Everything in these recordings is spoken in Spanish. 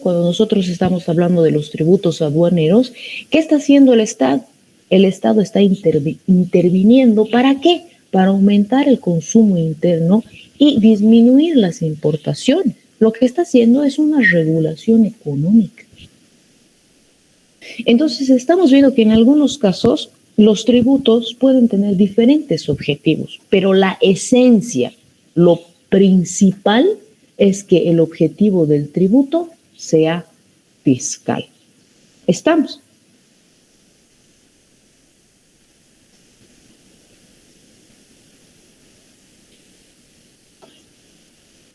cuando nosotros estamos hablando de los tributos aduaneros, ¿qué está haciendo el Estado? El Estado está interviniendo. ¿Para qué? Para aumentar el consumo interno y disminuir las importaciones. Lo que está haciendo es una regulación económica. Entonces, estamos viendo que en algunos casos los tributos pueden tener diferentes objetivos, pero la esencia, lo principal es que el objetivo del tributo sea fiscal. ¿Estamos?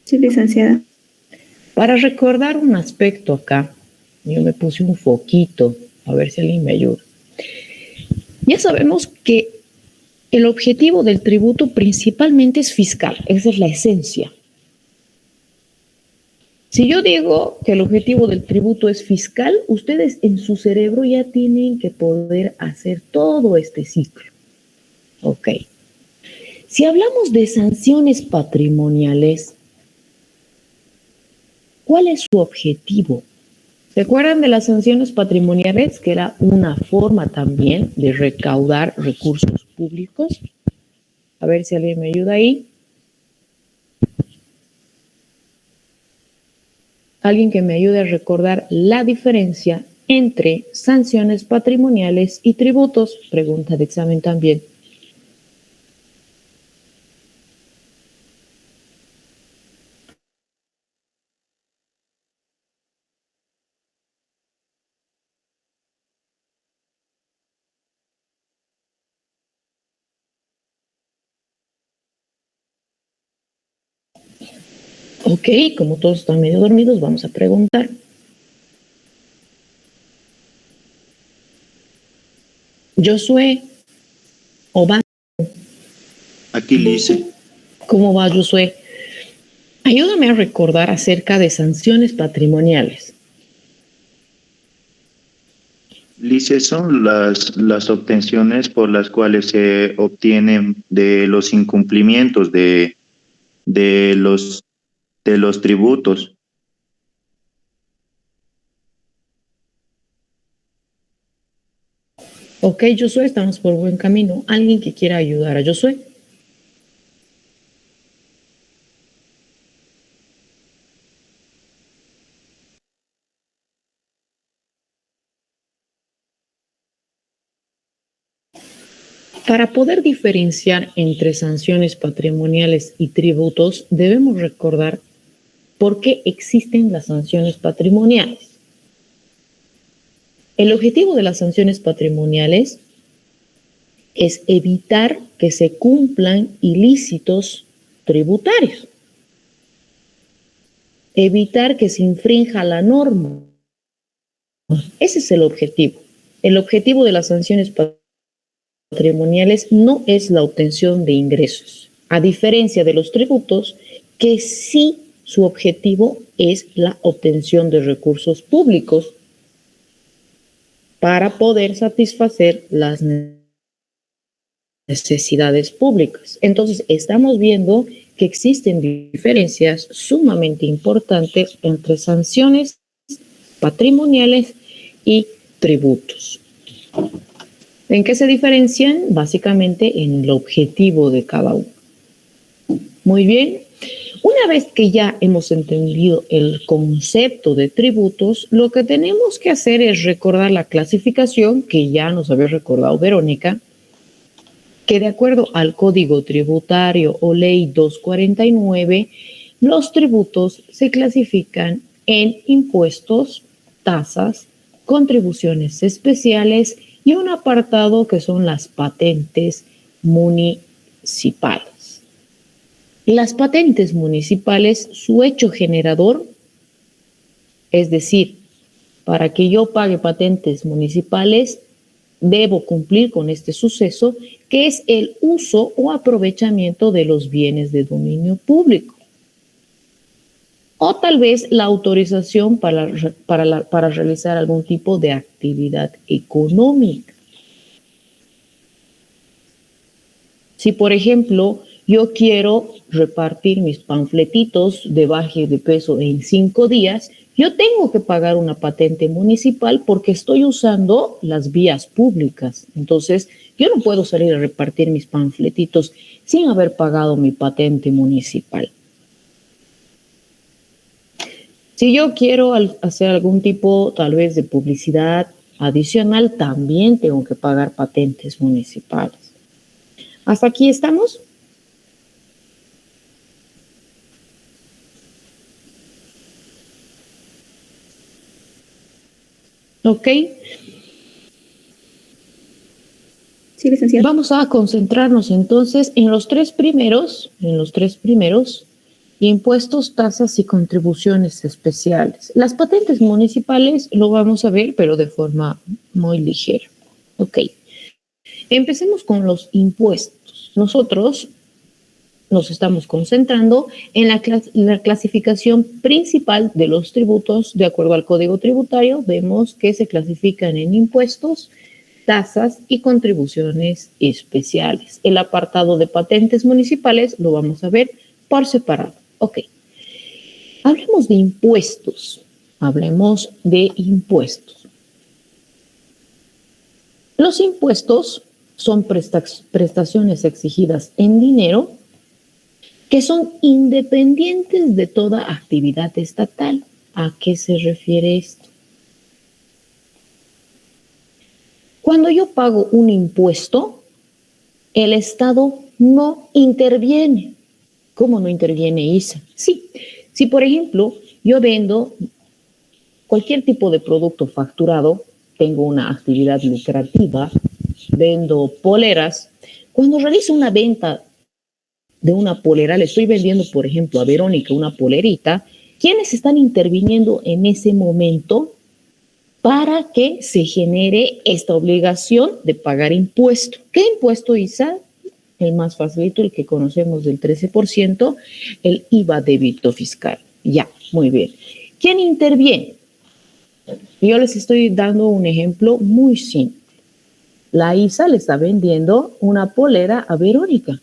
Sí, licenciada. Para recordar un aspecto acá, yo me puse un foquito, a ver si alguien me ayuda. Ya sabemos que el objetivo del tributo principalmente es fiscal, esa es la esencia. Si yo digo que el objetivo del tributo es fiscal, ustedes en su cerebro ya tienen que poder hacer todo este ciclo. Ok. Si hablamos de sanciones patrimoniales, ¿cuál es su objetivo? ¿Se acuerdan de las sanciones patrimoniales? Que era una forma también de recaudar recursos públicos. A ver si alguien me ayuda ahí. Alguien que me ayude a recordar la diferencia entre sanciones patrimoniales y tributos. Pregunta de examen también. Ok, como todos están medio dormidos, vamos a preguntar. Josué, ¿o va? Aquí Lice. ¿Cómo va, Josué? Ayúdame a recordar acerca de sanciones patrimoniales. Lice son las obtenciones por las cuales se obtienen de los incumplimientos de los tributos. Ok, Josué, estamos por buen camino. ¿Alguien que quiera ayudar a Josué? Para poder diferenciar entre sanciones patrimoniales y tributos, debemos recordar por qué existen las sanciones patrimoniales. El objetivo de las sanciones patrimoniales es evitar que se cumplan ilícitos tributarios, evitar que se infrinja la norma. Ese es el objetivo. El objetivo de las sanciones patrimoniales no es la obtención de ingresos, a diferencia de los tributos, que sí su objetivo es la obtención de recursos públicos para poder satisfacer las necesidades públicas. Entonces, estamos viendo que existen diferencias sumamente importantes entre sanciones patrimoniales y tributos. ¿En qué se diferencian? Básicamente en el objetivo de cada uno. Muy bien. Una vez que ya hemos entendido el concepto de tributos, lo que tenemos que hacer es recordar la clasificación que ya nos había recordado Verónica, que de acuerdo al Código Tributario o Ley 249, los tributos se clasifican en impuestos, tasas, contribuciones especiales y un apartado que son las patentes municipales. Las patentes municipales, su hecho generador, es decir, para que yo pague patentes municipales, debo cumplir con este suceso, que es el uso o aprovechamiento de los bienes de dominio público. O tal vez la autorización para realizar algún tipo de actividad económica. Si, por ejemplo, yo quiero repartir mis panfletitos de baje de peso en 5 días, Yo tengo que pagar una patente municipal porque estoy usando las vías públicas. Entonces, yo no puedo salir a repartir mis panfletitos sin haber pagado mi patente municipal. Si yo quiero hacer algún tipo, tal vez, de publicidad adicional, también tengo que pagar patentes municipales. ¿Hasta aquí estamos? ¿Ok? Sí, licenciada. Vamos a concentrarnos entonces en los tres primeros, impuestos, tasas y contribuciones especiales. Las patentes municipales lo vamos a ver, pero de forma muy ligera. Ok. Empecemos con los impuestos. Nosotros nos estamos concentrando en la clasificación principal de los tributos. De acuerdo al Código Tributario, vemos que se clasifican en impuestos, tasas y contribuciones especiales. El apartado de patentes municipales lo vamos a ver por separado. Ok. Hablemos de impuestos. Los impuestos son prestaciones exigidas en dinero que son independientes de toda actividad estatal. ¿A qué se refiere esto? Cuando yo pago un impuesto, el Estado no interviene. ¿Cómo no interviene, Isa? Sí, si por ejemplo yo vendo cualquier tipo de producto facturado, tengo una actividad lucrativa, vendo poleras, cuando realizo una venta de una polera, le estoy vendiendo, por ejemplo, a Verónica una polerita, ¿quiénes están interviniendo en ese momento para que se genere esta obligación de pagar impuesto? ¿Qué impuesto, Isa? El más facilito, el que conocemos del 13%, el IVA débito fiscal. Ya, muy bien. ¿Quién interviene? Yo les estoy dando un ejemplo muy simple. La Isa le está vendiendo una polera a Verónica.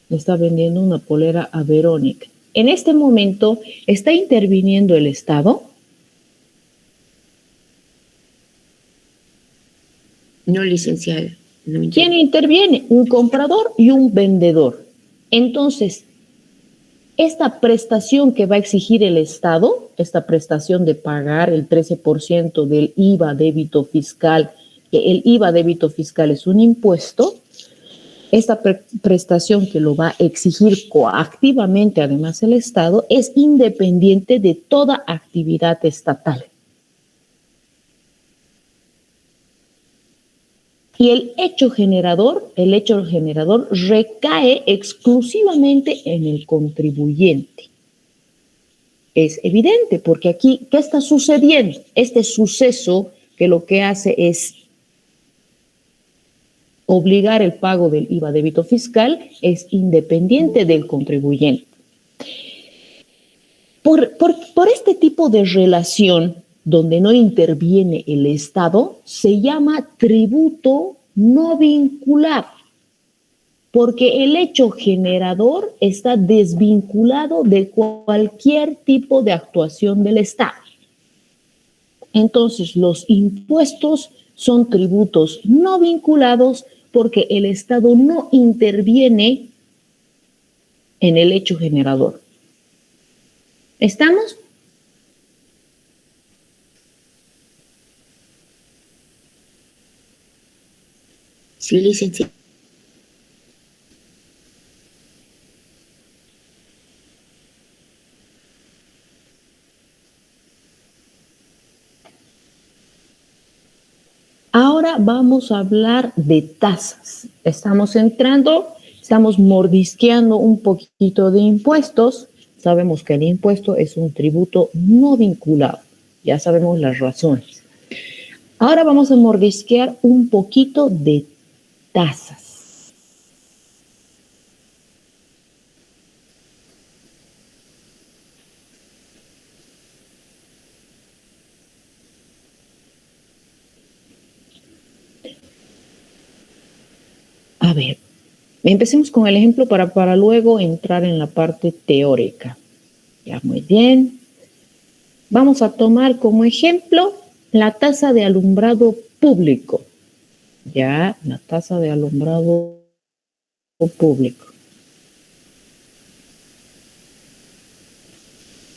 Le está vendiendo una polera a Verónica. En este momento, ¿está interviniendo el Estado? No, licenciada. No interviene. ¿Quién interviene? Un comprador y un vendedor. Entonces, esta prestación que va a exigir el Estado, esta prestación de pagar el 13% del IVA débito fiscal, que el IVA débito fiscal es un impuesto, esta prestación que lo va a exigir coactivamente además el Estado es independiente de toda actividad estatal. Y el hecho generador recae exclusivamente en el contribuyente. Es evidente, porque aquí, ¿qué está sucediendo? Este suceso que lo que hace es obligar el pago del IVA débito fiscal es independiente del contribuyente. Por este tipo de relación donde no interviene el Estado, se llama tributo no vinculado, porque el hecho generador está desvinculado de cualquier tipo de actuación del Estado. Entonces, los impuestos son tributos no vinculados porque el Estado no interviene en el hecho generador. ¿Estamos? Sí, licenciada. Ahora vamos a hablar de tasas. Estamos mordisqueando un poquito de impuestos. Sabemos que el impuesto es un tributo no vinculado. Ya sabemos las razones. Ahora vamos a mordisquear un poquito de tasas. A ver, empecemos con el ejemplo para luego entrar en la parte teórica. Ya, muy bien. Vamos a tomar como ejemplo la tasa de alumbrado público. Ya, la tasa de alumbrado público.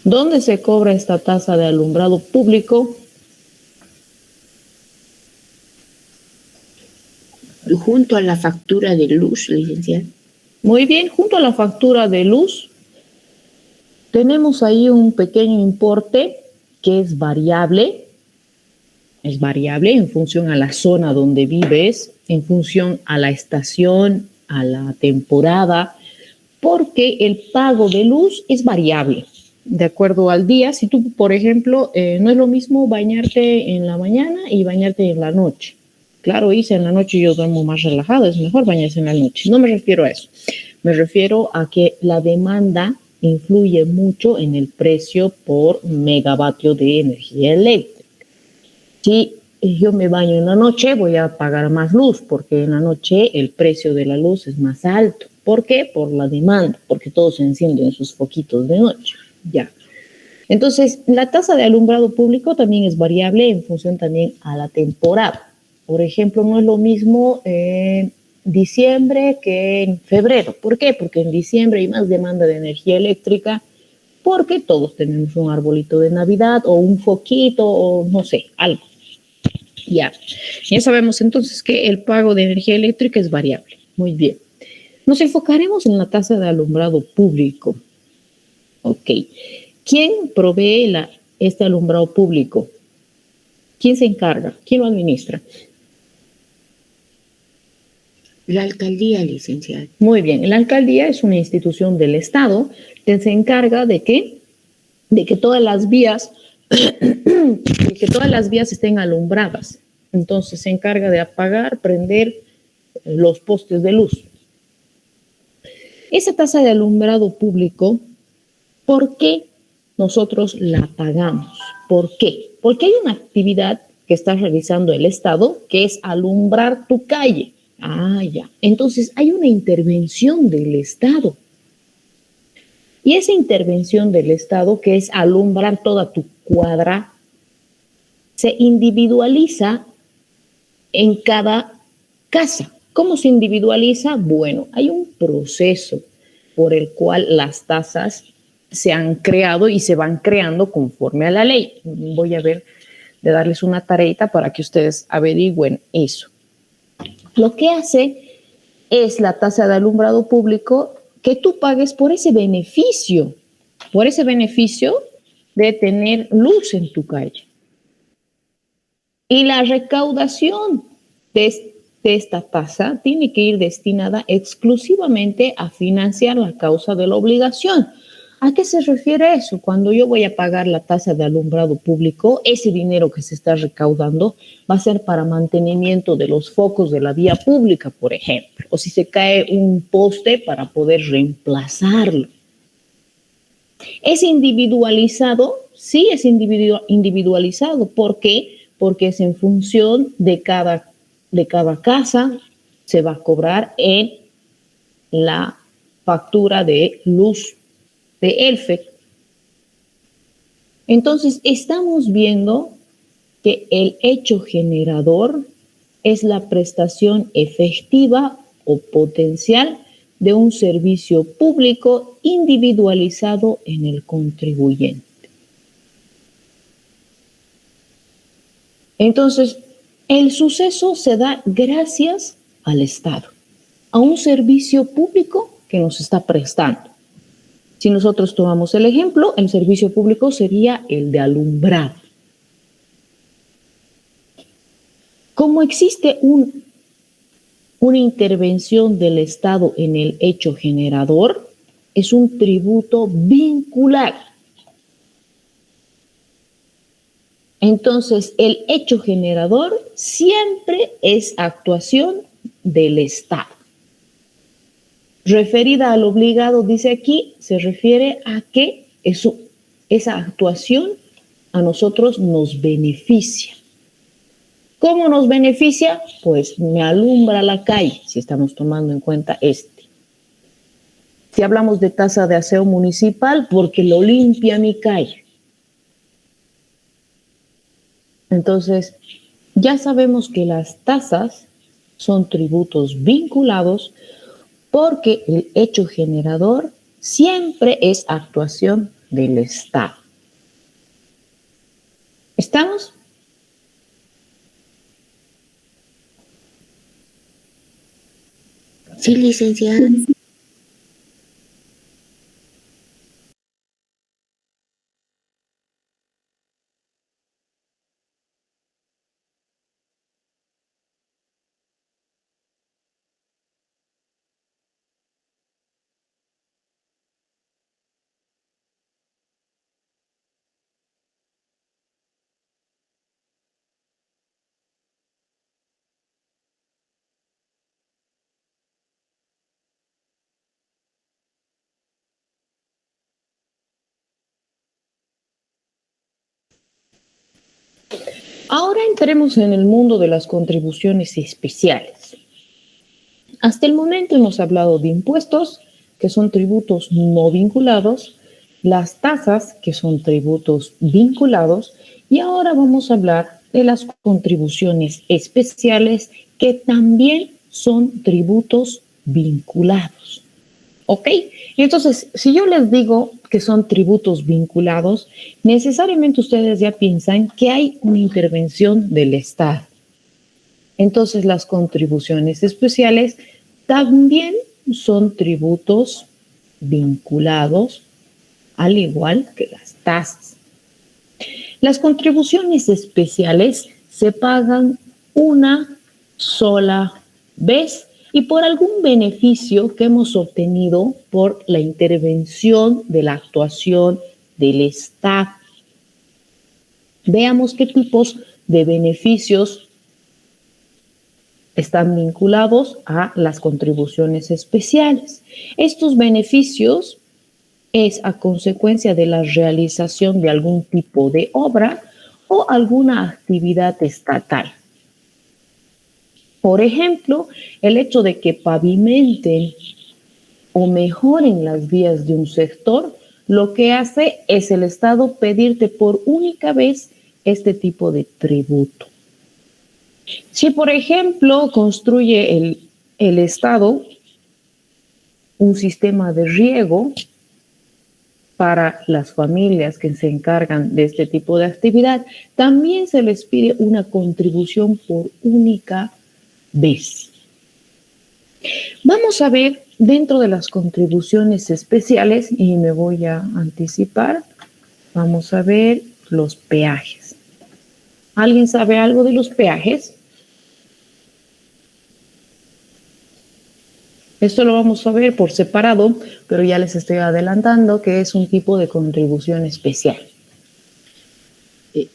¿Dónde se cobra esta tasa de alumbrado público? Junto a la factura de luz, licenciada. Muy bien, junto a la factura de luz, tenemos ahí un pequeño importe que es variable en función a la zona donde vives, en función a la estación, a la temporada, porque el pago de luz es variable de acuerdo al día. Si tú, por ejemplo, no es lo mismo bañarte en la mañana y bañarte en la noche. Claro, Isa, en la noche yo duermo más relajado, es mejor bañarse en la noche. No me refiero a eso. Me refiero a que la demanda influye mucho en el precio por megavatio de energía eléctrica. Si yo me baño en la noche, voy a pagar más luz, porque en la noche el precio de la luz es más alto. ¿Por qué? Por la demanda, porque todos se encienden sus foquitos de noche. Ya. Entonces, la tasa de alumbrado público también es variable en función también a la temporada. Por ejemplo, no es lo mismo en diciembre que en febrero. ¿Por qué? Porque en diciembre hay más demanda de energía eléctrica, porque todos tenemos un arbolito de Navidad o un foquito o no sé, algo. Ya sabemos entonces que el pago de energía eléctrica es variable. Muy bien. Nos enfocaremos en la tasa de alumbrado público. Ok. ¿Quién provee este alumbrado público? ¿Quién se encarga? ¿Quién lo administra? La alcaldía, licenciada. Muy bien. La alcaldía es una institución del Estado que se encarga de que todas las vías estén alumbradas. Entonces se encarga de apagar, prender los postes de luz. Esa tasa de alumbrado público, ¿por qué nosotros la pagamos? ¿Por qué? Porque hay una actividad que está realizando el Estado que es alumbrar tu calle. Ya. Entonces hay una intervención del Estado. Y esa intervención del Estado, que es alumbrar toda tu cuadra, se individualiza en cada casa. ¿Cómo se individualiza? Bueno, hay un proceso por el cual las tasas se han creado y se van creando conforme a la ley. Voy a ver de darles una tareita para que ustedes averigüen eso. Lo que hace es la tasa de alumbrado público que tú pagues por ese beneficio de tener luz en tu calle. Y la recaudación de esta tasa tiene que ir destinada exclusivamente a financiar la causa de la obligación. ¿A qué se refiere eso? Cuando yo voy a pagar la tasa de alumbrado público, ese dinero que se está recaudando va a ser para mantenimiento de los focos de la vía pública, por ejemplo, o si se cae un poste para poder reemplazarlo. ¿Es individualizado? Sí, es individualizado. ¿Por qué? Porque es en función de cada casa, se va a cobrar en la factura de luz de ELFEC. Entonces, estamos viendo que el hecho generador es la prestación efectiva o potencial de un servicio público individualizado en el contribuyente. Entonces, el suceso se da gracias al Estado, a un servicio público que nos está prestando. Si nosotros tomamos el ejemplo, el servicio público sería el de alumbrado. Como existe una intervención del Estado en el hecho generador, es un tributo vincular. Entonces, el hecho generador siempre es actuación del Estado. Referida al obligado, dice aquí, se refiere a que esa actuación a nosotros nos beneficia. ¿Cómo nos beneficia? Pues me alumbra la calle, si estamos tomando en cuenta este. Si hablamos de tasa de aseo municipal, porque lo limpia mi calle. Entonces, ya sabemos que las tasas son tributos vinculados porque el hecho generador siempre es actuación del Estado. ¿Estamos? Sí, licenciada. Ahora entremos en el mundo de las contribuciones especiales. Hasta el momento hemos hablado de impuestos, que son tributos no vinculados, las tasas, que son tributos vinculados, y ahora vamos a hablar de las contribuciones especiales, que también son tributos vinculados. ¿Ok? Y entonces, si yo les digo que son tributos vinculados, necesariamente ustedes ya piensan que hay una intervención del Estado. Entonces, las contribuciones especiales también son tributos vinculados, al igual que las tasas. Las contribuciones especiales se pagan una sola vez y por algún beneficio que hemos obtenido por la intervención de la actuación del Estado. Veamos qué tipos de beneficios están vinculados a las contribuciones especiales. Estos beneficios es a consecuencia de la realización de algún tipo de obra o alguna actividad estatal. Por ejemplo, el hecho de que pavimenten o mejoren las vías de un sector, lo que hace es el Estado pedirte por única vez este tipo de tributo. Si, por ejemplo, construye el Estado un sistema de riego para las familias que se encargan de este tipo de actividad, también se les pide una contribución por única vez. Vamos a ver dentro de las contribuciones especiales, y me voy a anticipar, vamos a ver los peajes. ¿Alguien sabe algo de los peajes? Esto lo vamos a ver por separado, pero ya les estoy adelantando que es un tipo de contribución especial.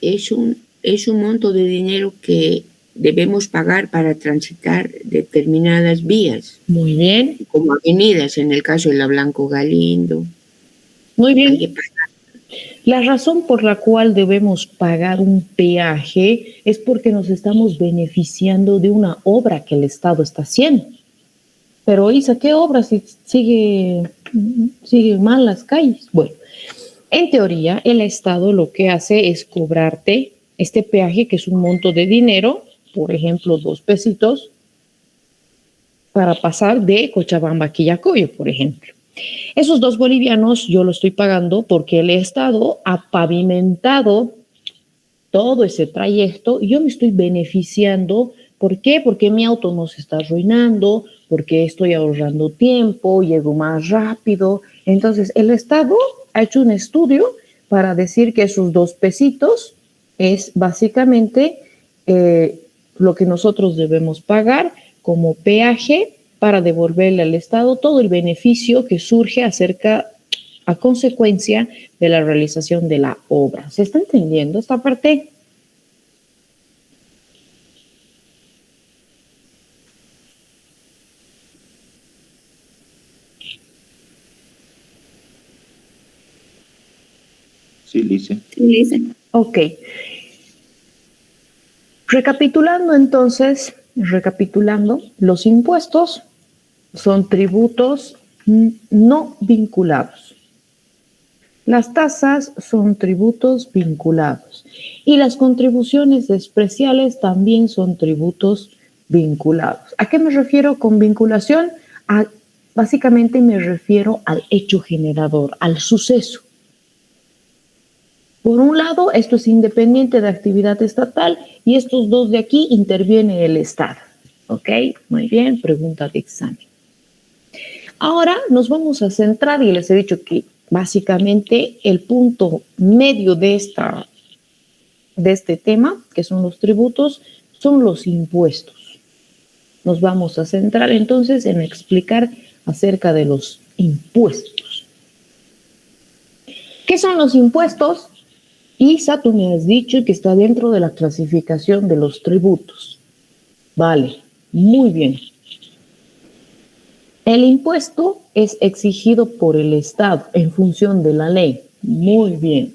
Es un monto de dinero que debemos pagar para transitar determinadas vías. Muy bien. Como avenidas, en el caso de la Blanco Galindo. Muy bien. La razón por la cual debemos pagar un peaje es porque nos estamos beneficiando de una obra que el Estado está haciendo. Pero Isa, ¿qué obra si sigue mal las calles? Bueno, en teoría el Estado lo que hace es cobrarte este peaje, que es un monto de dinero, por ejemplo, 2 pesitos, para pasar de Cochabamba a Quillacollo, por ejemplo. Esos 2 bolivianos yo lo estoy pagando porque el Estado ha pavimentado todo ese trayecto y yo me estoy beneficiando. ¿Por qué? Porque mi auto no se está arruinando, porque estoy ahorrando tiempo, llego más rápido. Entonces, el Estado ha hecho un estudio para decir que esos 2 pesitos es básicamente lo que nosotros debemos pagar como peaje para devolverle al Estado todo el beneficio que surge a consecuencia de la realización de la obra. ¿Se está entendiendo esta parte? Sí, Lice. Sí, Lice. Ok. Recapitulando, los impuestos son tributos no vinculados. Las tasas son tributos vinculados y las contribuciones especiales también son tributos vinculados. ¿A qué me refiero con vinculación? Básicamente me refiero al hecho generador, al suceso. Por un lado, esto es independiente de actividad estatal y estos dos de aquí interviene el Estado. ¿Ok? Muy bien, pregunta de examen. Ahora nos vamos a centrar, y les he dicho que básicamente el punto medio de este tema, que son los tributos, son los impuestos. Nos vamos a centrar entonces en explicar acerca de los impuestos. ¿Qué son los impuestos? Isa, tú me has dicho que está dentro de la clasificación de los tributos. Vale, muy bien. El impuesto es exigido por el Estado en función de la ley. Muy bien.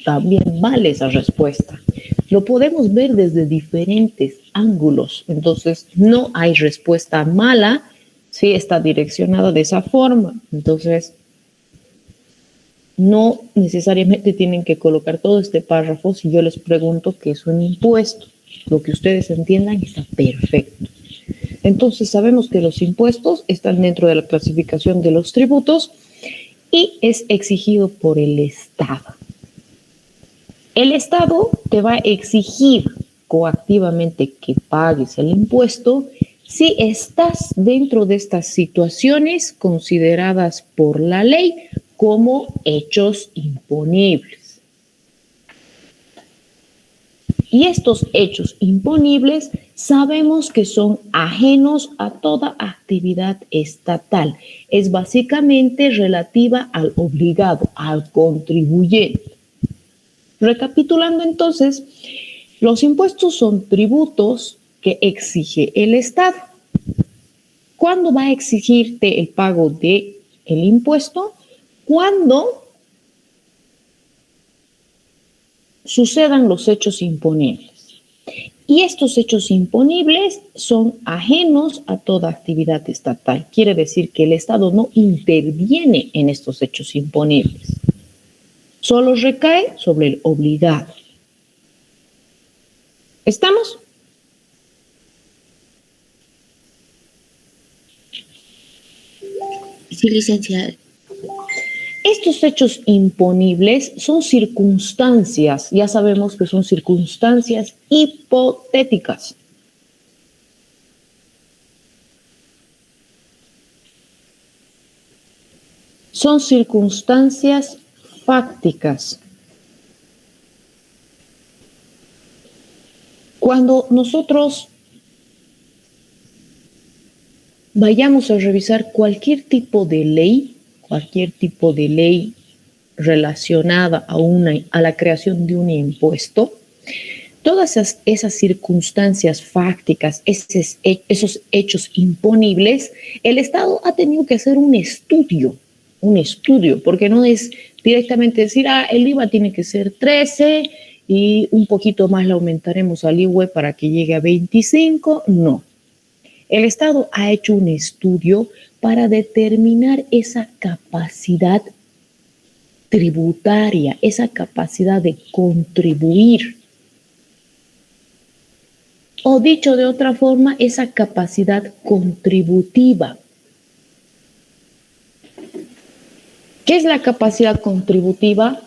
También vale esa respuesta. Lo podemos ver desde diferentes ángulos. Entonces, no hay respuesta mala si está direccionada de esa forma. Entonces, no necesariamente tienen que colocar todo este párrafo si yo les pregunto qué es un impuesto. Lo que ustedes entiendan está perfecto. Entonces sabemos que los impuestos están dentro de la clasificación de los tributos y es exigido por el Estado. El Estado te va a exigir coactivamente que pagues el impuesto si estás dentro de estas situaciones consideradas por la ley como hechos imponibles. Y estos hechos imponibles sabemos que son ajenos a toda actividad estatal. Es básicamente relativa al obligado, al contribuyente. Recapitulando entonces, los impuestos son tributos que exige el Estado. ¿Cuándo va a exigirte el pago del impuesto? Cuando sucedan los hechos imponibles. Y estos hechos imponibles son ajenos a toda actividad estatal. Quiere decir que el Estado no interviene en estos hechos imponibles. Solo recae sobre el obligado. ¿Estamos? Sí, licenciada. Estos hechos imponibles son circunstancias, ya sabemos que son circunstancias hipotéticas. Son circunstancias fácticas. Cuando nosotros vayamos a revisar cualquier tipo de ley relacionada a la creación de un impuesto, todas esas circunstancias fácticas, esos hechos imponibles, el Estado ha tenido que hacer un estudio, porque no es directamente decir, el IVA tiene que ser 13 y un poquito más le aumentaremos al IVA para que llegue a 25, no. El Estado ha hecho un estudio para determinar esa capacidad tributaria, esa capacidad de contribuir. O dicho de otra forma, esa capacidad contributiva. ¿Qué es la capacidad contributiva?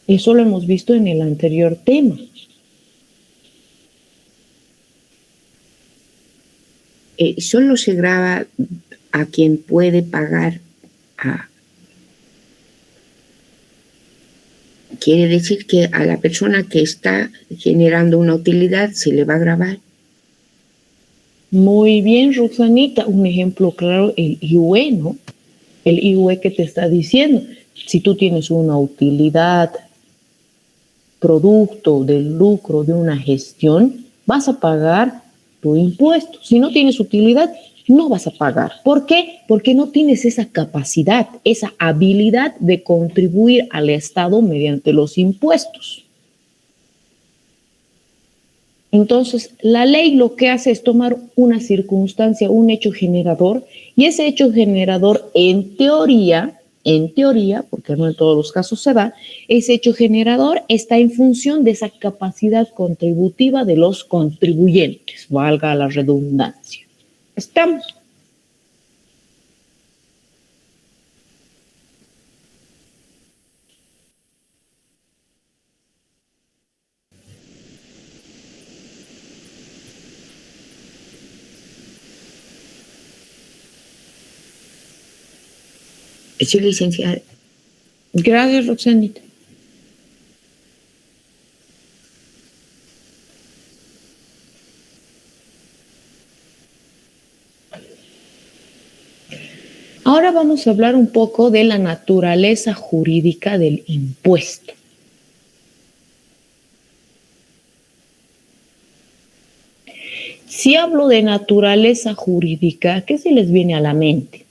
Eso lo hemos visto en el anterior tema. Solo se grava a quien puede pagar. Quiere decir que a la persona que está generando una utilidad se le va a gravar. Muy bien, Roxanita. Un ejemplo claro, el IUE, ¿no? El IUE que te está diciendo, si tú tienes una utilidad, producto del lucro de una gestión, vas a pagar tu impuesto. Si no tienes utilidad, no vas a pagar. ¿Por qué? Porque no tienes esa capacidad, esa habilidad de contribuir al Estado mediante los impuestos. Entonces, la ley lo que hace es tomar una circunstancia, un hecho generador, y ese hecho generador, en teoría, en teoría, porque no en todos los casos se da, ese hecho generador está en función de esa capacidad contributiva de los contribuyentes, valga la redundancia. ¿Estamos? Sí, licenciada. Gracias, Roxanita. Ahora vamos a hablar un poco de la naturaleza jurídica del impuesto. Si hablo de naturaleza jurídica, ¿qué se les viene a la mente?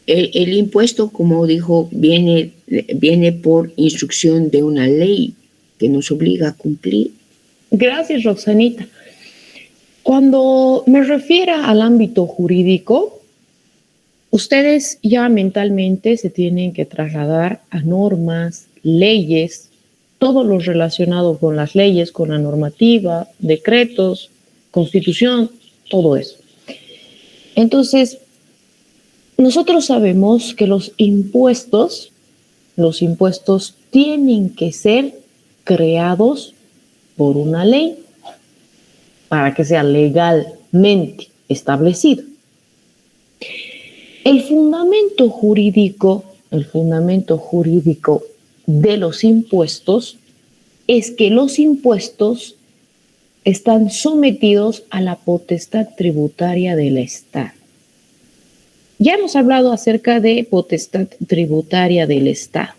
El impuesto, como dijo, viene por instrucción de una ley que nos obliga a cumplir. Gracias, Roxanita. Cuando me refiero al ámbito jurídico, ustedes ya mentalmente se tienen que trasladar a normas, leyes, todo lo relacionado con las leyes, con la normativa, decretos, constitución, todo eso. Entonces, nosotros sabemos que los impuestos tienen que ser creados por una ley para que sea legalmente establecido. El fundamento jurídico de los impuestos es que los impuestos están sometidos a la potestad tributaria del Estado. Ya hemos hablado acerca de potestad tributaria del Estado.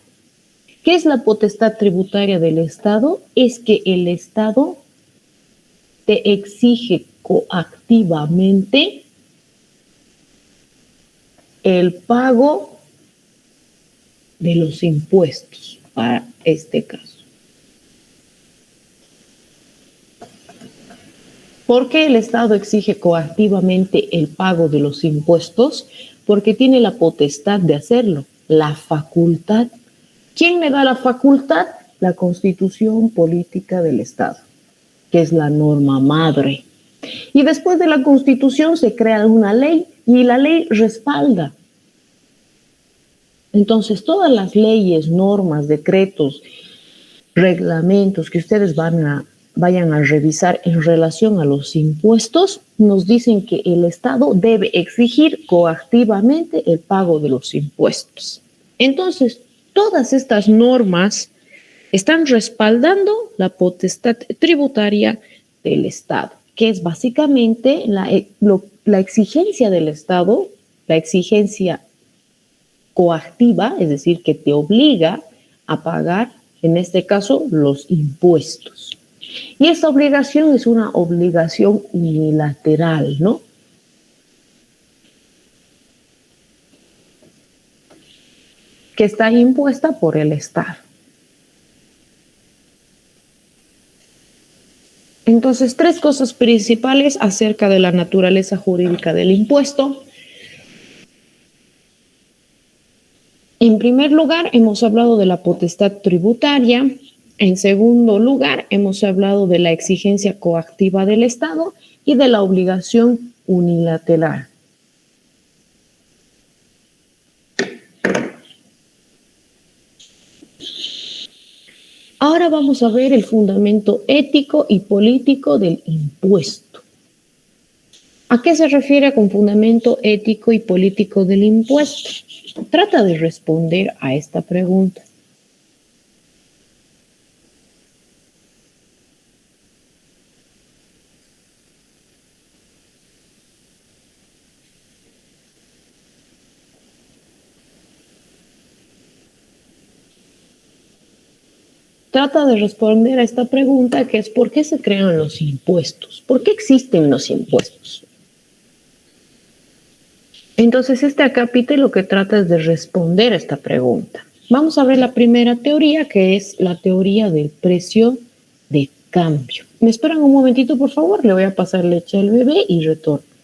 ¿Qué es la potestad tributaria del Estado? Es que el Estado te exige coactivamente el pago de los impuestos para este caso. ¿Por qué el Estado exige coactivamente el pago de los impuestos? Porque tiene la potestad de hacerlo, la facultad. ¿Quién me da la facultad? La Constitución Política del Estado, que es la norma madre. Y después de la Constitución se crea una ley y la ley respalda. Entonces, todas las leyes, normas, decretos, reglamentos que ustedes vayan a revisar en relación a los impuestos, nos dicen que el Estado debe exigir coactivamente el pago de los impuestos. Entonces, todas estas normas están respaldando la potestad tributaria del Estado, que es básicamente la exigencia del Estado, la exigencia coactiva, es decir, que te obliga a pagar, en este caso, los impuestos. Y esta obligación es una obligación unilateral, ¿no? Que está impuesta por el Estado. Entonces, tres cosas principales acerca de la naturaleza jurídica del impuesto. En primer lugar, hemos hablado de la potestad tributaria. En segundo lugar, hemos hablado de la exigencia coactiva del Estado y de la obligación unilateral. Ahora vamos a ver el fundamento ético y político del impuesto. ¿A qué se refiere con fundamento ético y político del impuesto? Trata de responder a esta pregunta. Trata de responder a esta pregunta, que es ¿por qué se crean los impuestos? ¿Por qué existen los impuestos? Entonces, este acápite lo que trata es de responder a esta pregunta. Vamos a ver la primera teoría, que es la teoría del precio de cambio. ¿Me esperan un momentito, por favor? Le voy a pasar leche al bebé y retorno.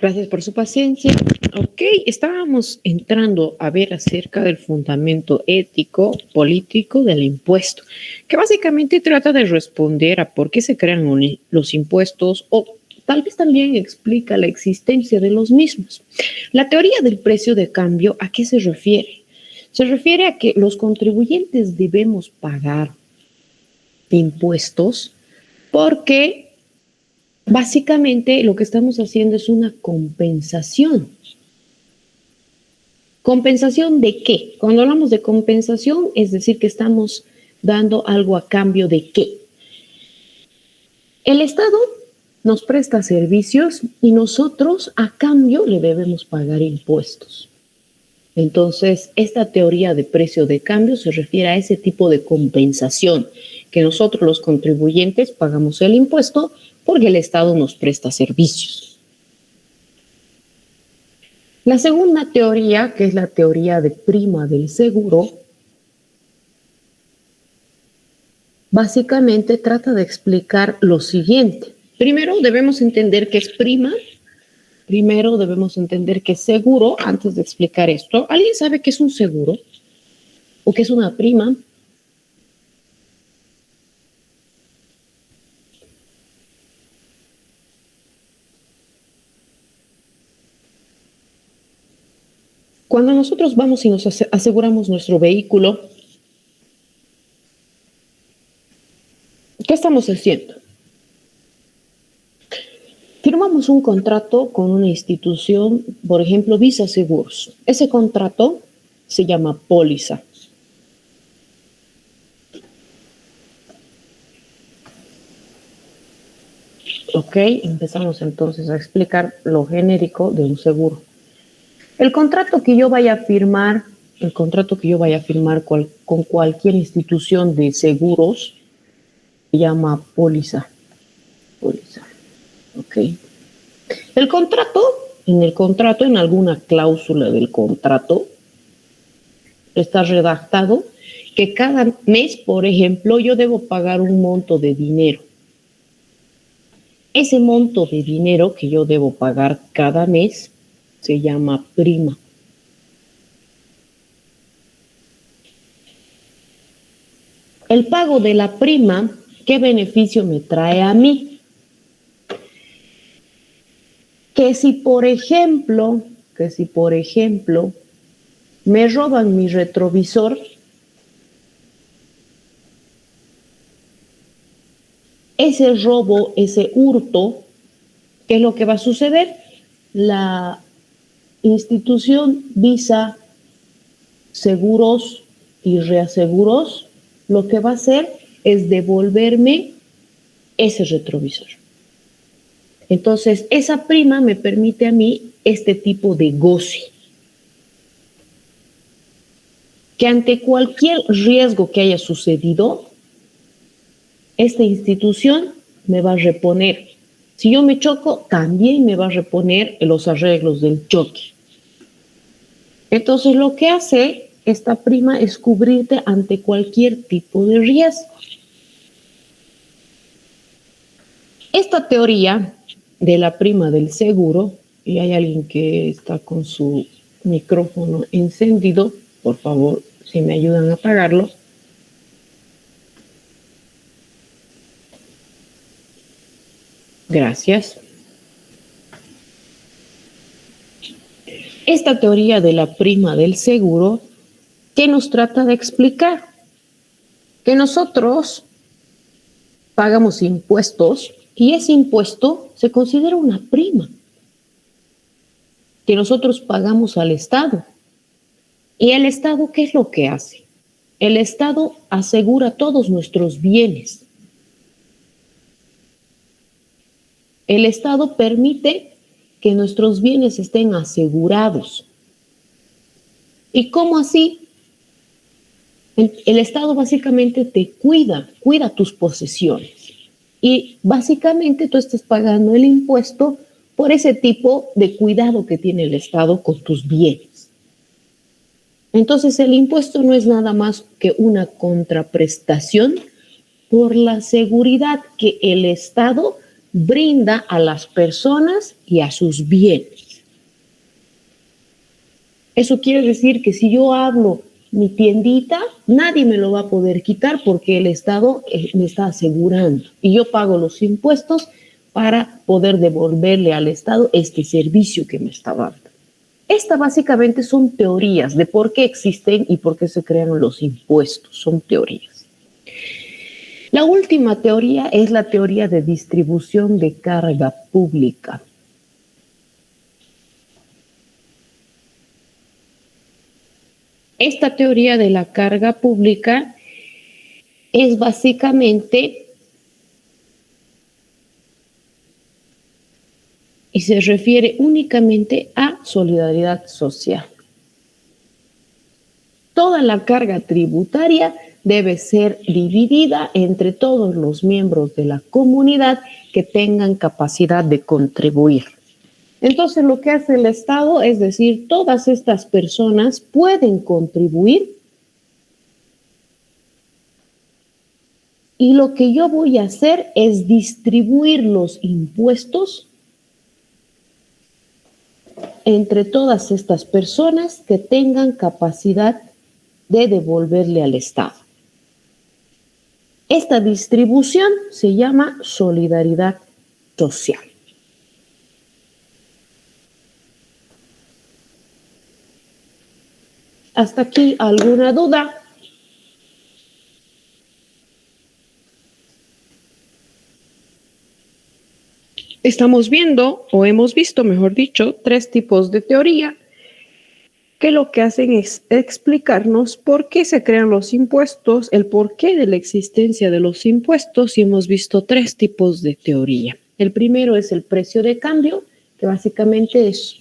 Gracias por su paciencia. Ok, estábamos entrando a ver acerca del fundamento ético, político del impuesto, que básicamente trata de responder a por qué se crean los impuestos o tal vez también explica la existencia de los mismos. La teoría del precio de cambio, ¿a qué se refiere? Se refiere a que los contribuyentes debemos pagar impuestos porque básicamente lo que estamos haciendo es una compensación. ¿Compensación de qué? Cuando hablamos de compensación, es decir, que estamos dando algo a cambio de qué. El Estado nos presta servicios y nosotros a cambio le debemos pagar impuestos. Entonces, esta teoría de precio de cambio se refiere a ese tipo de compensación, que nosotros los contribuyentes pagamos el impuesto porque el Estado nos presta servicios. La segunda teoría, que es la teoría de prima del seguro, básicamente trata de explicar lo siguiente. Primero debemos entender qué es prima. Primero debemos entender qué es seguro antes de explicar esto. ¿Alguien sabe qué es un seguro? ¿O qué es una prima? Cuando nosotros vamos y nos aseguramos nuestro vehículo, ¿qué estamos haciendo? Firmamos un contrato con una institución, por ejemplo, Visa Seguros. Ese contrato se llama póliza. Ok, empezamos entonces a explicar lo genérico de un seguro. El contrato que yo vaya a firmar, con cualquier institución de seguros se llama póliza. Póliza. Ok. En alguna cláusula del contrato, está redactado que cada mes, por ejemplo, yo debo pagar un monto de dinero. Ese monto de dinero que yo debo pagar cada mes se llama prima. El pago de la prima, ¿qué beneficio me trae a mí? Que si por ejemplo me roban mi retrovisor, ese robo, ese hurto, ¿qué es lo que va a suceder? La institución Visa Seguros y Reaseguros lo que va a hacer es devolverme ese retrovisor. Entonces, esa prima me permite a mí este tipo de goce. Que ante cualquier riesgo que haya sucedido, esta institución me va a reponer. Si yo me choco, también me va a reponer los arreglos del choque. Entonces, lo que hace esta prima es cubrirte ante cualquier tipo de riesgo. Esta teoría de la prima del seguro, y hay alguien que está con su micrófono encendido, por favor, si me ayudan a apagarlo. Gracias. Esta teoría de la prima del seguro, ¿qué nos trata de explicar? Que nosotros pagamos impuestos y ese impuesto se considera una prima que nosotros pagamos al Estado. ¿Y el Estado qué es lo que hace? El Estado asegura todos nuestros bienes. El Estado permite que nuestros bienes estén asegurados. ¿Y cómo así? El Estado básicamente te cuida tus posesiones. Y básicamente tú estás pagando el impuesto por ese tipo de cuidado que tiene el Estado con tus bienes. Entonces el impuesto no es nada más que una contraprestación por la seguridad que el Estado brinda a las personas y a sus bienes. Eso quiere decir que si yo hablo mi tiendita, nadie me lo va a poder quitar porque el Estado me está asegurando y yo pago los impuestos para poder devolverle al Estado este servicio que me está dando. Estas básicamente son teorías de por qué existen y por qué se crean los impuestos, son teorías. La última teoría es la teoría de distribución de carga pública. Esta teoría de la carga pública es básicamente y se refiere únicamente a solidaridad social. Toda la carga tributaria debe ser dividida entre todos los miembros de la comunidad que tengan capacidad de contribuir. Entonces, lo que hace el Estado es decir, todas estas personas pueden contribuir y lo que yo voy a hacer es distribuir los impuestos entre todas estas personas que tengan capacidad de devolverle al Estado. Esta distribución se llama solidaridad social. ¿Hasta aquí alguna duda? Estamos viendo, o hemos visto, mejor dicho, 3 tipos de teoría que lo que hacen es explicarnos por qué se crean los impuestos, el porqué de la existencia de los impuestos, y hemos visto 3 tipos de teoría. El primero es el precio de cambio, que básicamente es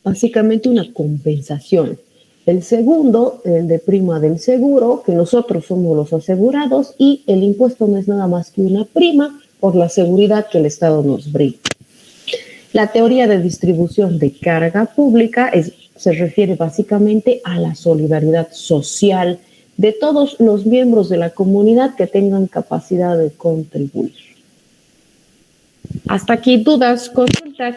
una compensación. El segundo, el de prima del seguro, que nosotros somos los asegurados, y el impuesto no es nada más que una prima por la seguridad que el Estado nos brinda. La teoría de distribución de carga pública se refiere básicamente a la solidaridad social de todos los miembros de la comunidad que tengan capacidad de contribuir. Hasta aquí, dudas, consultas.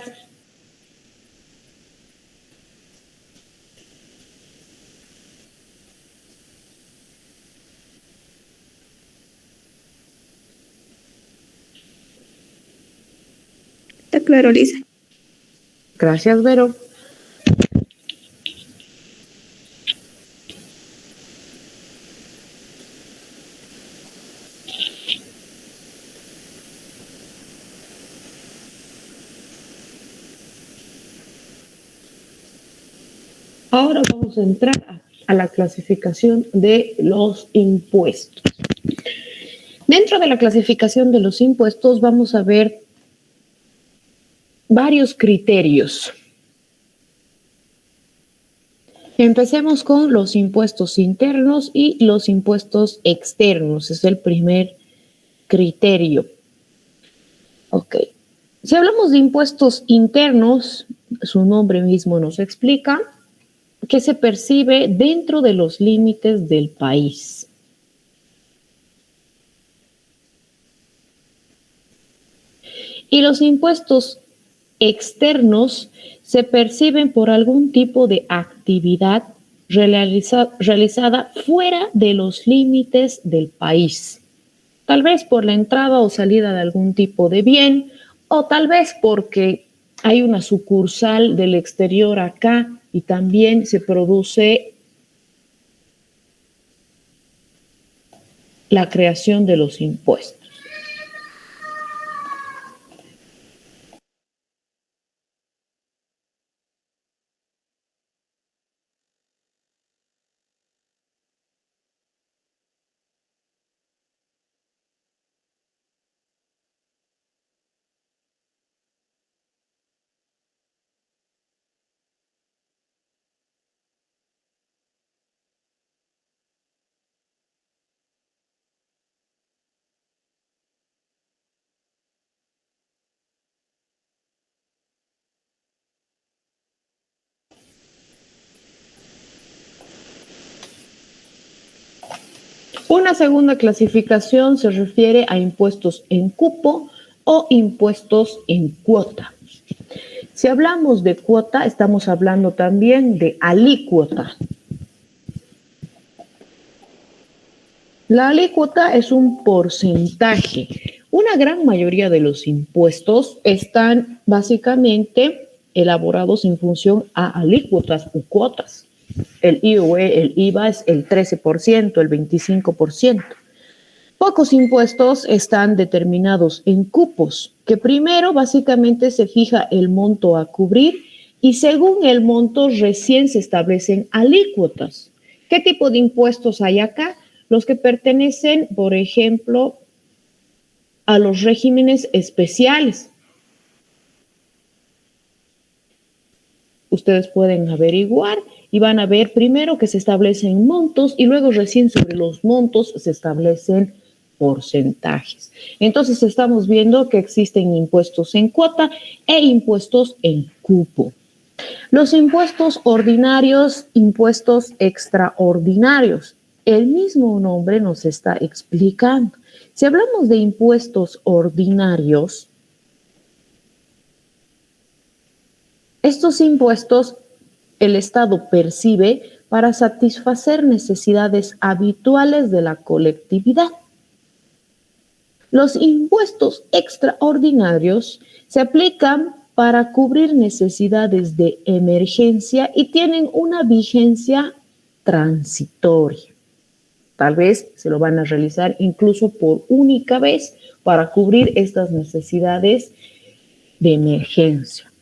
Está claro, Lisa. Gracias, Vero. Ahora vamos a entrar a la clasificación de los impuestos. Dentro de la clasificación de los impuestos vamos a ver varios criterios. Empecemos con los impuestos internos y los impuestos externos. Es el primer criterio. Ok. Si hablamos de impuestos internos, su nombre mismo nos explica que se percibe dentro de los límites del país. Y los impuestos externos se perciben por algún tipo de actividad realizada fuera de los límites del país. Tal vez por la entrada o salida de algún tipo de bien, o tal vez porque hay una sucursal del exterior acá y también se produce la creación de los impuestos. Una segunda clasificación se refiere a impuestos en cupo o impuestos en cuota. Si hablamos de cuota, estamos hablando también de alícuota. La alícuota es un porcentaje. Una gran mayoría de los impuestos están básicamente elaborados en función a alícuotas u cuotas. El IVA, el IVA es el 13%, el 25%. Pocos impuestos están determinados en cupos, que primero básicamente se fija el monto a cubrir y según el monto recién se establecen alícuotas. ¿Qué tipo de impuestos hay acá? Los que pertenecen, por ejemplo, a los regímenes especiales. Ustedes pueden averiguar y van a ver primero que se establecen montos y luego recién sobre los montos se establecen porcentajes. Entonces estamos viendo que existen impuestos en cuota e impuestos en cupo. Los impuestos ordinarios, impuestos extraordinarios. El mismo nombre nos está explicando. Si hablamos de impuestos ordinarios, estos impuestos el Estado percibe para satisfacer necesidades habituales de la colectividad. Los impuestos extraordinarios se aplican para cubrir necesidades de emergencia y tienen una vigencia transitoria. Tal vez se lo van a realizar incluso por única vez para cubrir estas necesidades de emergencia.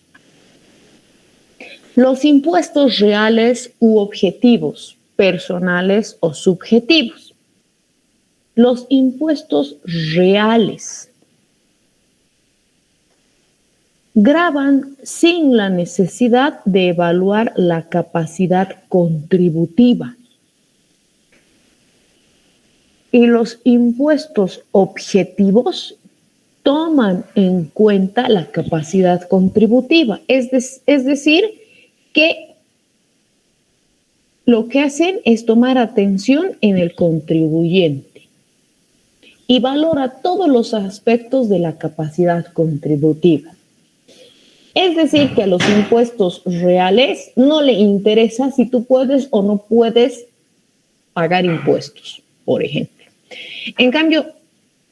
Los impuestos reales u objetivos, personales o subjetivos. Los impuestos reales gravan sin la necesidad de evaluar la capacidad contributiva. Y los impuestos objetivos toman en cuenta la capacidad contributiva, es decir, que lo que hacen es tomar atención en el contribuyente y valora todos los aspectos de la capacidad contributiva. Es decir, que a los impuestos reales no le interesa si tú puedes o no puedes pagar impuestos, por ejemplo. En cambio,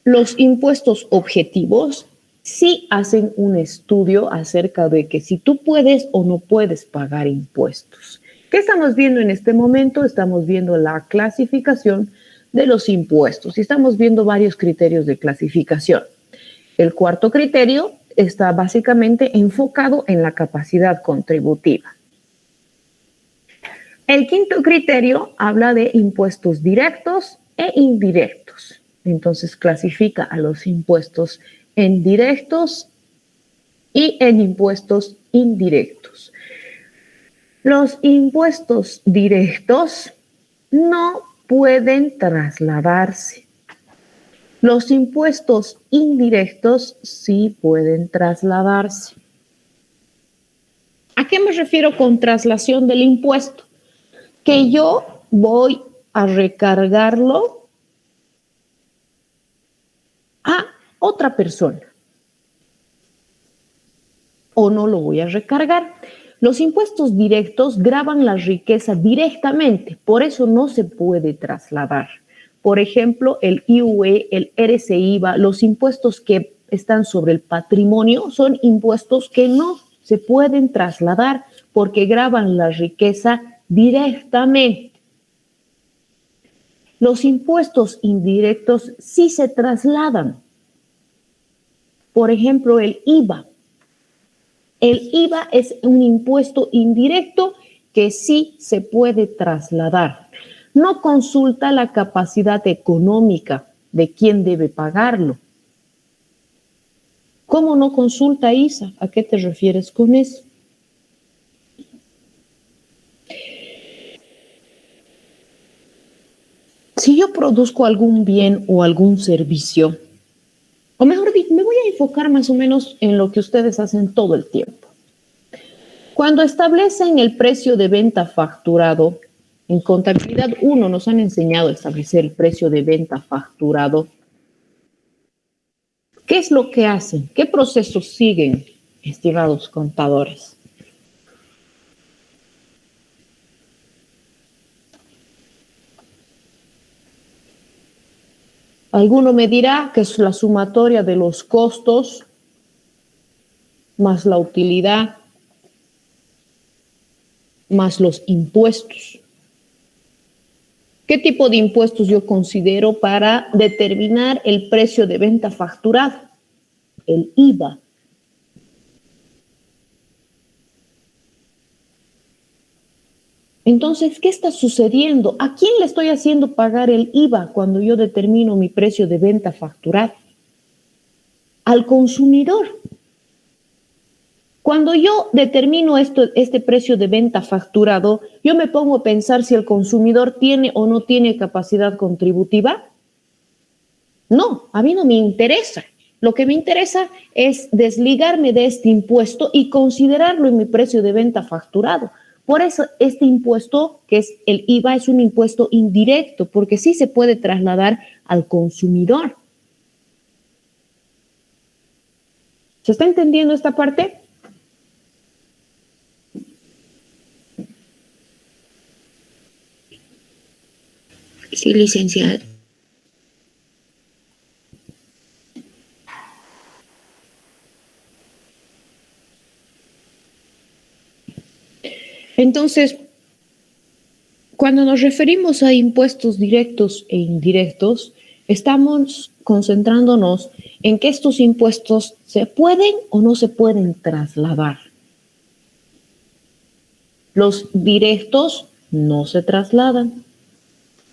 los impuestos objetivos sí hacen un estudio acerca de que si tú puedes o no puedes pagar impuestos. ¿Qué estamos viendo en este momento? Estamos viendo la clasificación de los impuestos y estamos viendo varios criterios de clasificación. El cuarto criterio está básicamente enfocado en la capacidad contributiva. El quinto criterio habla de impuestos directos e indirectos. Entonces clasifica a los impuestos en directos y en impuestos indirectos. Los impuestos directos no pueden trasladarse. Los impuestos indirectos sí pueden trasladarse. ¿A qué me refiero con traslación del impuesto? Que yo voy a recargarlo a otra persona o no lo voy a recargar. Los impuestos directos gravan la riqueza directamente, por eso no se puede trasladar. Por ejemplo, el IUE, el RCIVA, los impuestos que están sobre el patrimonio son impuestos que no se pueden trasladar porque gravan la riqueza directamente. Los impuestos indirectos sí se trasladan. Por ejemplo, el IVA. El IVA es un impuesto indirecto que sí se puede trasladar. No consulta la capacidad económica de quién debe pagarlo. ¿Cómo no consulta, Isa? ¿A qué te refieres con eso? Si yo produzco algún bien o algún servicio, o mejor dicho, me voy a enfocar más o menos en lo que ustedes hacen todo el tiempo. Cuando establecen el precio de venta facturado, en contabilidad 1 nos han enseñado a establecer el precio de venta facturado. ¿Qué es lo que hacen? ¿Qué procesos siguen, estimados contadores? Alguno me dirá que es la sumatoria de los costos más la utilidad más los impuestos. ¿Qué tipo de impuestos yo considero para determinar el precio de venta facturado? El IVA. Entonces, ¿qué está sucediendo? ¿A quién le estoy haciendo pagar el IVA cuando yo determino mi precio de venta facturado? Al consumidor. Cuando yo determino este precio de venta facturado, yo me pongo a pensar si el consumidor tiene o no tiene capacidad contributiva. No, a mí no me interesa. Lo que me interesa es desligarme de este impuesto y considerarlo en mi precio de venta facturado. Por eso este impuesto, que es el IVA, es un impuesto indirecto, porque sí se puede trasladar al consumidor. ¿Se está entendiendo esta parte? Sí, licenciada. Entonces, cuando nos referimos a impuestos directos e indirectos, estamos concentrándonos en que estos impuestos se pueden o no se pueden trasladar. Los directos no se trasladan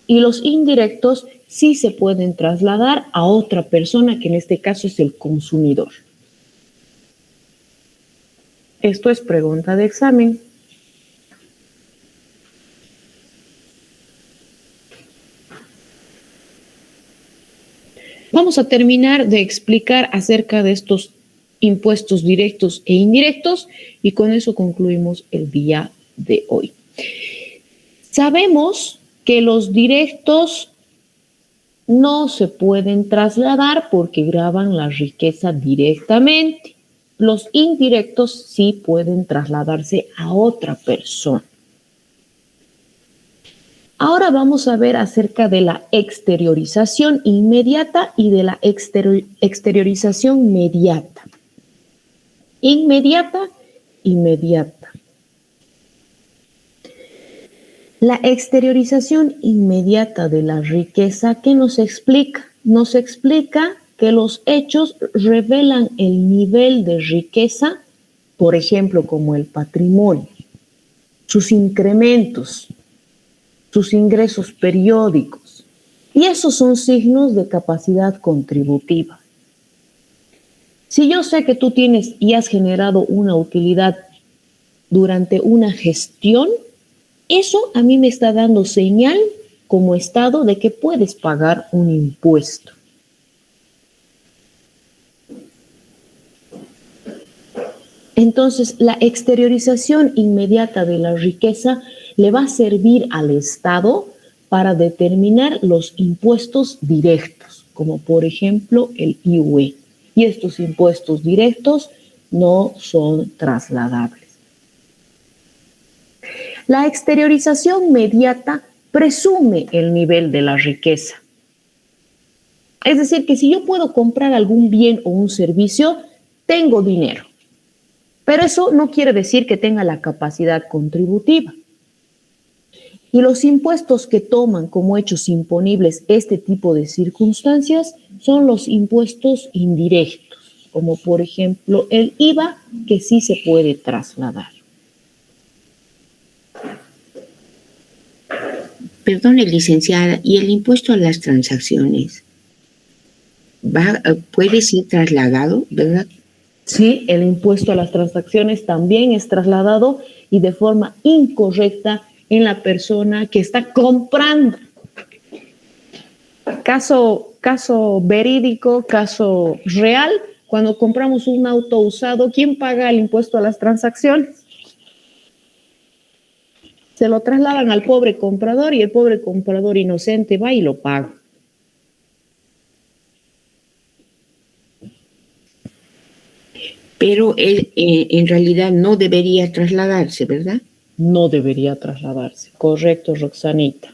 y los indirectos sí se pueden trasladar a otra persona, que en este caso es el consumidor. Esto es pregunta de examen. Vamos a terminar de explicar acerca de estos impuestos directos e indirectos y con eso concluimos el día de hoy. Sabemos que los directos no se pueden trasladar porque gravan la riqueza directamente. Los indirectos sí pueden trasladarse a otra persona. Ahora vamos a ver acerca de la exteriorización inmediata y de la exteriorización mediata. Inmediata. La exteriorización inmediata de la riqueza, ¿qué nos explica? Nos explica que los hechos revelan el nivel de riqueza, por ejemplo, como el patrimonio, sus incrementos, sus ingresos periódicos, Y esos son signos de capacidad contributiva. Si yo sé que tú tienes y has generado una utilidad durante una gestión, eso a mí me está dando señal como Estado de que puedes pagar un impuesto. Entonces, la exteriorización inmediata de la riqueza le va a servir al Estado para determinar los impuestos directos, como por ejemplo el IUE. Y estos impuestos directos no son trasladables. La exteriorización mediata presume el nivel de la riqueza. Es decir, que si yo puedo comprar algún bien o un servicio, tengo dinero. Pero eso no quiere decir que tenga la capacidad contributiva. Y los impuestos que toman como hechos imponibles este tipo de circunstancias son los impuestos indirectos, como por ejemplo el IVA, que sí se puede trasladar. Perdone, licenciada, ¿y el impuesto a las transacciones puede ser trasladado, verdad? Sí, el impuesto a las transacciones también es trasladado y de forma incorrecta en la persona que está comprando. Caso verídico, caso real, cuando compramos un auto usado, ¿quién paga el impuesto a las transacciones? Se lo trasladan al pobre comprador y el pobre comprador inocente va y lo paga. Pero él en realidad no debería trasladarse, ¿verdad? No debería trasladarse. Correcto, Roxanita.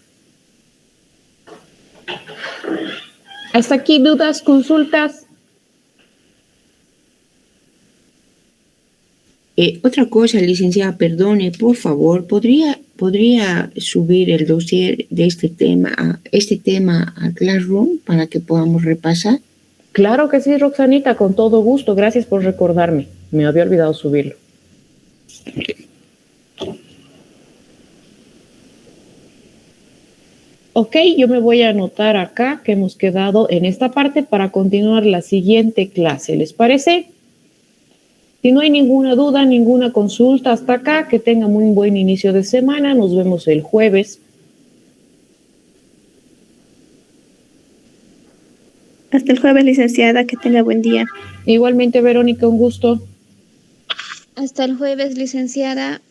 ¿Hasta aquí dudas, consultas? Otra cosa, licenciada, perdone, por favor, ¿podría subir el dossier de este tema a Classroom para que podamos repasar? Claro que sí, Roxanita, con todo gusto. Gracias por recordarme. Me había olvidado subirlo. Ok, yo me voy a anotar acá que hemos quedado en esta parte para continuar la siguiente clase. ¿Les parece? Si no hay ninguna duda, ninguna consulta hasta acá, que tengan muy buen inicio de semana. Nos vemos el jueves. Hasta el jueves, licenciada, que tenga buen día. Igualmente, Verónica, un gusto. Hasta el jueves, licenciada.